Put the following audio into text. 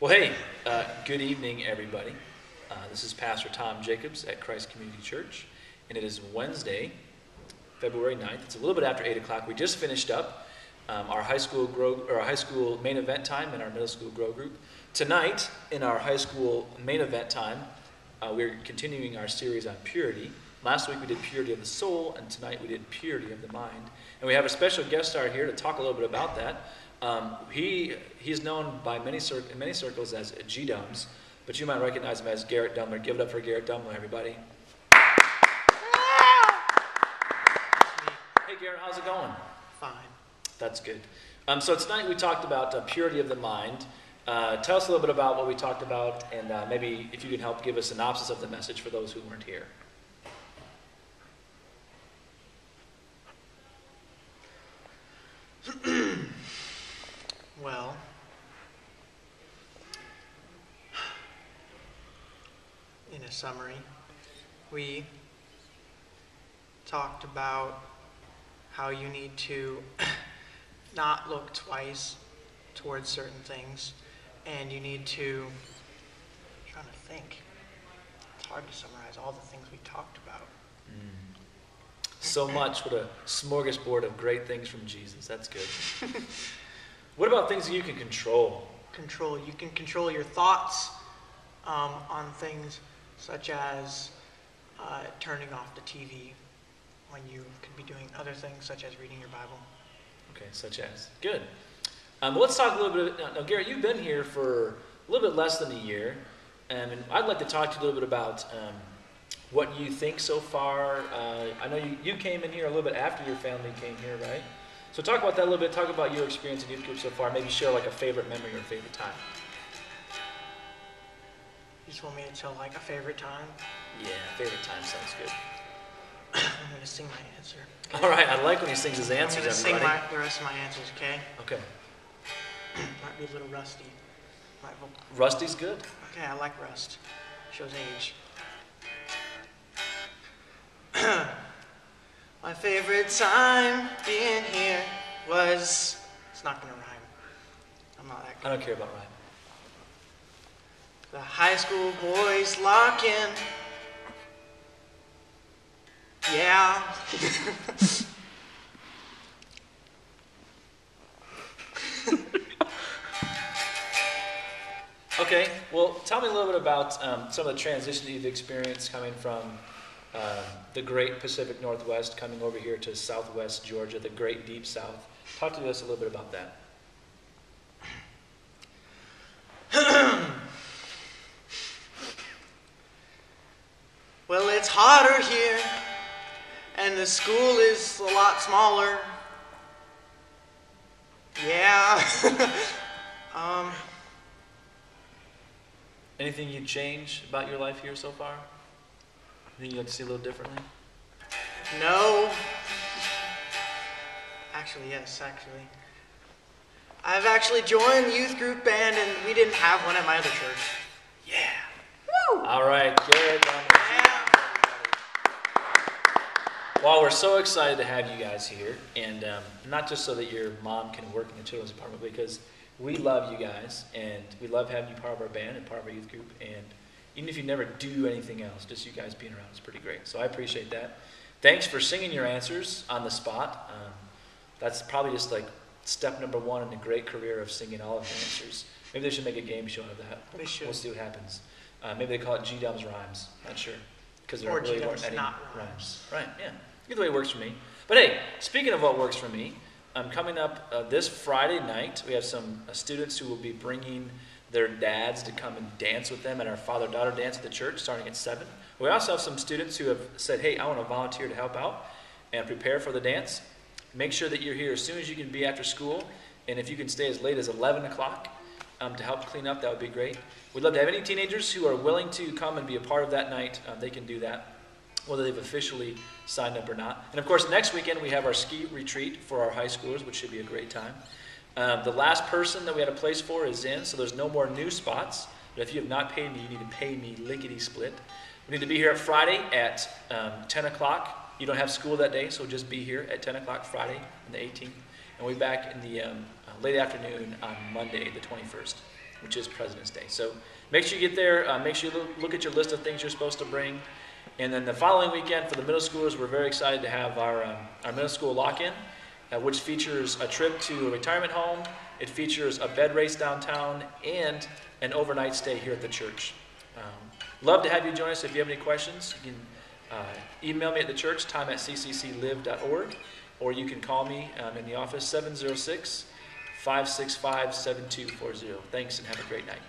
Well, hey, good evening, everybody. This is Pastor Tom Jacobs at Christ Community Church, and it is Wednesday, February 9th. It's a little bit after 8 o'clock. We just finished up our high school main event time and our middle school grow group. Tonight, in our high school main event time, we're continuing our series on purity. Last week we did purity of the soul, and tonight we did purity of the mind. And we have a special guest star here to talk a little bit about that. He's known by in many circles as G-Dums, but you might recognize him as Garrett Dumler. Give it up for Garrett Dumler, everybody. Hey Garrett, how's it going? Fine. That's good. So tonight we talked about purity of the mind. Tell us a little bit about what we talked about, and maybe if you can help give a synopsis of the message for those who weren't here. Well, in a summary, we talked about how you need to not look twice towards certain things, and you need to, I'm trying to think, it's hard to summarize all the things we talked about. So much, what a smorgasbord of great things from Jesus. That's good. What about things that you can control? You can control your thoughts on things such as turning off the TV when you could be doing other things such as reading your Bible. Okay, such as. Good. Well, let's talk a little bit. Now, Garrett, you've been here for a little bit less than a year, and I'd like to talk to you a little bit about what you think so far. I know you came in here a little bit after your family came here, right? So talk about that a little bit. Talk about your experience in youth group so far. Maybe share like a favorite memory or a favorite time. You just want me to tell like a favorite time? Yeah, favorite time sounds good. I'm going to sing my answer. Okay? All right, I like when he sings his answers, I'm going to sing everybody. the rest of my answers, okay? Okay. Might be a little rusty. Rusty's good. Okay, I like rust. Shows age. My favorite time being here was... It's not going to rhyme. I'm not that good. I don't care about rhyme. The high school boys lock in. Yeah. Okay, well, tell me a little bit about some of the transition that you've experienced coming from the great Pacific Northwest, coming over here to Southwest Georgia, the great Deep South. Talk to us a little bit about that. Well, it's hotter here, and the school is a lot smaller. Yeah. Anything you'd change about your life here so far? Anything you'd like to see a little differently? No. Actually, yes, actually. I've actually joined the youth group band, and we didn't have one at my other church. Yeah. Woo! All right, Garrett. Well, we're so excited to have you guys here, and not just so that your mom can work in the children's department, because we love you guys, and we love having you part of our band and part of our youth group, and even if you never do anything else, just you guys being around is pretty great. So I appreciate that. Thanks for singing your answers on the spot. That's probably just like step number one in a great career of singing all of your answers. Maybe they should make a game show out of that. They should. We'll see what happens. Maybe they call it G-Dums Rhymes. Not sure. Because there Or really G-Dums weren't any not rhymes. Right, yeah. Either way works for me. But hey, speaking of what works for me, coming up this Friday night, we have some students who will be bringing their dads to come and dance with them at our father-daughter dance at the church starting at 7. We also have some students who have said, hey, I want to volunteer to help out and prepare for the dance. Make sure that you're here as soon as you can be after school, and if you can stay as late as 11 o'clock to help clean up, that would be great. We'd love to have any teenagers who are willing to come and be a part of that night. They can do that, whether they've officially signed up or not. And of course, next weekend we have our ski retreat for our high schoolers, which should be a great time. The last person that we had a place for is in, so there's no more new spots. But if you have not paid me, you need to pay me lickety-split. We need to be here at Friday at 10 o'clock. You don't have school that day, so just be here at 10 o'clock Friday on the 18th. And we'll be back in the late afternoon on Monday, the 21st. which is President's Day. So make sure you get there. Make sure you look at your list of things you're supposed to bring. And then the following weekend for the middle schoolers, we're very excited to have our middle school lock-in, which features a trip to a retirement home. It features a bed race downtown and an overnight stay here at the church. Love to have you join us. If you have any questions, you can email me at the church, time@ccclive.org, or you can call me in the office, 706-565-7240. Thanks, and have a great night.